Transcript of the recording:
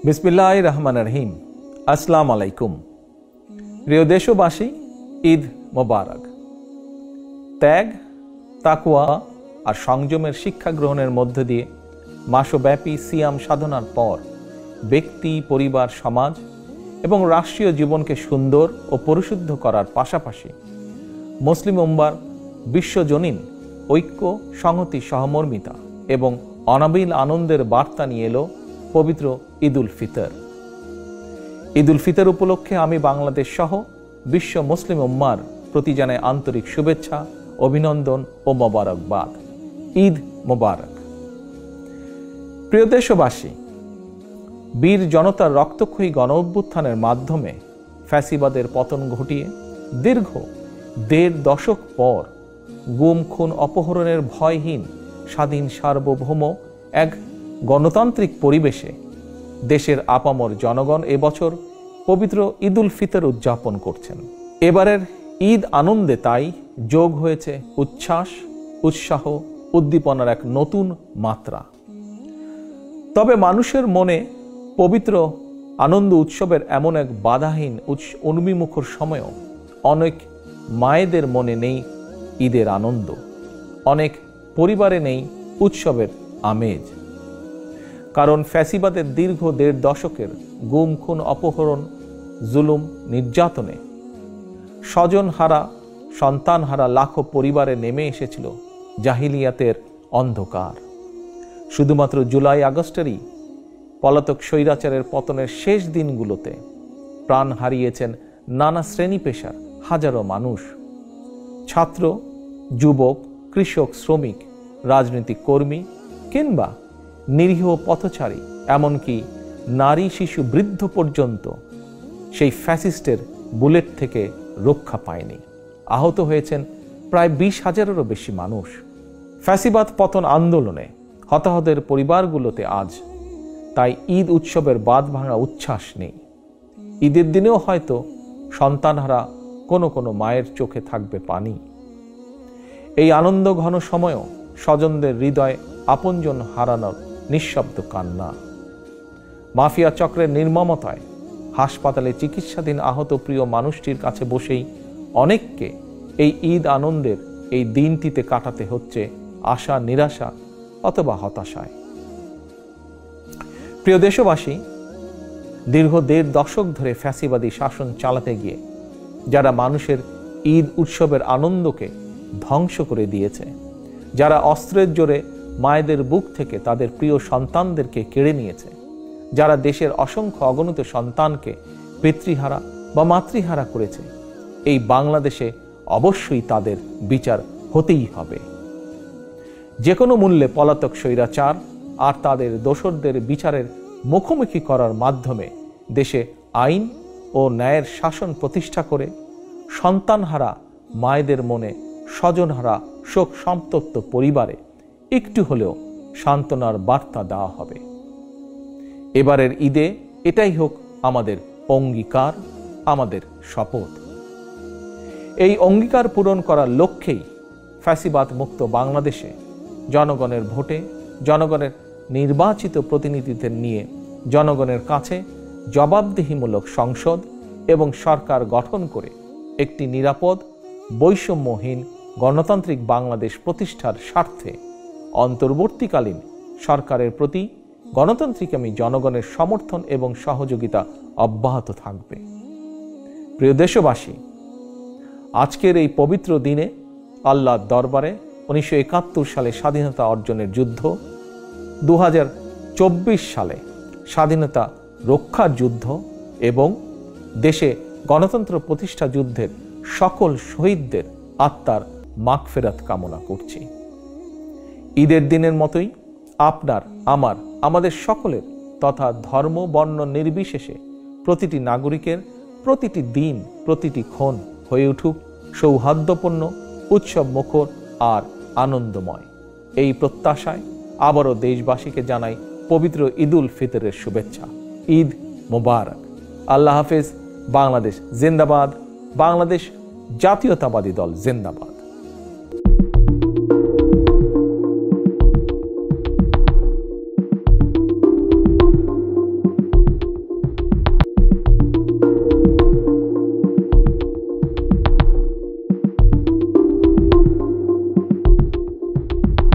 বিসমিল্লাহির রহমানির রহিম। আসসালামু আলাইকুম। প্রিয় দেশবাসী, ঈদ মোবারক। ত্যাগ, তাকওয়া আর সংযমের শিক্ষা গ্রহণের মধ্য দিয়ে মাসব্যাপী সিয়াম সাধনার পর ব্যক্তি, পরিবার, সমাজ এবং রাষ্ট্রীয় জীবনকে সুন্দর ও পরিশুদ্ধ করার পাশাপাশি মুসলিম উম্মার বিশ্বজনীন ঐক্য, সংহতি, সহমর্মিতা এবং অনাবিল আনন্দের বার্তা নিয়ে এলো পবিত্র ঈদ উল ফিতর। ঈদ উল ফিতর উপলক্ষে আমি বাংলাদেশ সহ বিশ্ব মুসলিম উম্মার প্রতি জানাই আন্তরিক শুভেচ্ছা, অভিনন্দন ও মোবারকবাদ। ঈদ মোবারক। প্রিয় দেশবাসী, বীর জনতার রক্তক্ষয়ী গণ অভ্যুত্থানের মাধ্যমে ফ্যাসিবাদের পতন ঘটিয়ে দীর্ঘ ১.৫ দশক পর গুম, খুন, অপহরণের ভয়হীন স্বাধীন সার্বভৌম এক গণতান্ত্রিক পরিবেশে দেশের আপামর জনগণ এবছর পবিত্র ঈদ উল ফিতর উদযাপন করছেন। এবারের ঈদ আনন্দে তাই যোগ হয়েছে উচ্ছ্বাস, উৎসাহ, উদ্দীপনার এক নতুন মাত্রা। তবে মানুষের মনে পবিত্র আনন্দ উৎসবের এমন এক বাধাহীন উন্মিমুখর সময়ও অনেক মায়েদের মনে নেই ঈদের আনন্দ, অনেক পরিবারে নেই উৎসবের আমেজ। কারণ ফ্যাসিবাদের দীর্ঘ ১.৫ দশকের গুম, খুন, অপহরণ, জুলুম, নির্যাতনে স্বজনহারা, সন্তানহারা লাখো পরিবারে নেমে এসেছিল জাহিলিয়াতের অন্ধকার। শুধুমাত্র জুলাই আগস্টেরই পলাতক স্বৈরাচারের পতনের শেষ দিনগুলোতে প্রাণ হারিয়েছেন নানা শ্রেণী পেশার হাজারো মানুষ। ছাত্র, যুবক, কৃষক, শ্রমিক, রাজনৈতিক কর্মী কিংবা নিরীহ পথচারী, এমনকি নারী, শিশু, বৃদ্ধ পর্যন্ত সেই ফ্যাসিস্টের বুলেট থেকে রক্ষা পায়নি। আহত হয়েছেন প্রায় ২০,০০০-এরও বেশি মানুষ। ফ্যাসিবাদ পতন আন্দোলনে হতাহতের পরিবারগুলোতে আজ তাই ঈদ উৎসবের বাঁধ ভাঙা উচ্ছ্বাস নেই। ঈদের দিনেও হয়তো সন্তানহারা কোনো কোনো মায়ের চোখে থাকবে পানি। এই আনন্দ ঘন সময়ও স্বজনদের হৃদয় আপনজন হারানোর নিঃশব্দ কান্না। মাফিয়া চক্রের নির্মমতায় হাসপাতালে চিকিৎসাধীন আহত প্রিয় মানুষটির কাছে বসেই অনেককে এই ঈদ আনন্দের এই দিনটিতে কাটাতে হচ্ছে আশা, নিরাশা অথবা হতাশায়। প্রিয় দেশবাসী, দীর্ঘ ১.৫ দশক ধরে ফ্যাসিবাদী শাসন চালাতে গিয়ে যারা মানুষের ঈদ উৎসবের আনন্দকে ধ্বংস করে দিয়েছে, যারা অস্ত্রের জোরে মায়েদের বুক থেকে তাদের প্রিয় সন্তানদেরকে কেড়ে নিয়েছে, যারা দেশের অসংখ্য অগণিত সন্তানকে পিতৃহারা বা মাতৃহারা করেছে, এই বাংলাদেশে অবশ্যই তাদের বিচার হতেই হবে। যে কোনো মূল্যে পলাতক স্বৈরাচার আর তাদের দোসরদের বিচারের মুখোমুখি করার মাধ্যমে দেশে আইন ও ন্যায়ের শাসন প্রতিষ্ঠা করে সন্তানহারা মায়েদের মনে, স্বজনহারা শোক সন্তপ্ত পরিবারে একটু হলেও সান্ত্বনার বার্তা দেওয়া হবে। এবারের ঈদে এটাই হোক আমাদের অঙ্গীকার, আমাদের শপথ। এই অঙ্গীকার পূরণ করার লক্ষ্যেই ফ্যাসিবাদ মুক্ত বাংলাদেশে জনগণের ভোটে, জনগণের নির্বাচিত প্রতিনিধিদের নিয়ে জনগণের কাছে জবাবদিহিমূলক সংসদ এবং সরকার গঠন করে একটি নিরাপদ, বৈষম্যহীন গণতান্ত্রিক বাংলাদেশ প্রতিষ্ঠার স্বার্থে অন্তর্বর্তীকালীন সরকারের প্রতি গণতান্ত্রিকামী জনগণের সমর্থন এবং সহযোগিতা অব্যাহত থাকবে। প্রিয় দেশবাসী, আজকের এই পবিত্র দিনে আল্লাহর দরবারে ১৯৭১ সালে স্বাধীনতা অর্জনের যুদ্ধ, ২০২৪ সালে স্বাধীনতা রক্ষার যুদ্ধ এবং দেশে গণতন্ত্র প্রতিষ্ঠা যুদ্ধের সকল শহীদদের আত্মার মাগফিরাত কামনা করছি। ঈদের দিনের মতোই আপনার, আমাদের সকলের তথা ধর্ম, বর্ণ নির্বিশেষে প্রতিটি নাগরিকের প্রতিটি দিন, প্রতিটি ক্ষণ হয়ে উঠুক সৌহার্দ্যপূর্ণ, উৎসব মুখর আর আনন্দময়। এই প্রত্যাশায় আবারও দেশবাসীকে জানাই পবিত্র ঈদ উল ফিতরের শুভেচ্ছা। ঈদ মোবারক। আল্লাহ হাফেজ। বাংলাদেশ জিন্দাবাদ। বাংলাদেশ জাতীয়তাবাদী দল জিন্দাবাদ।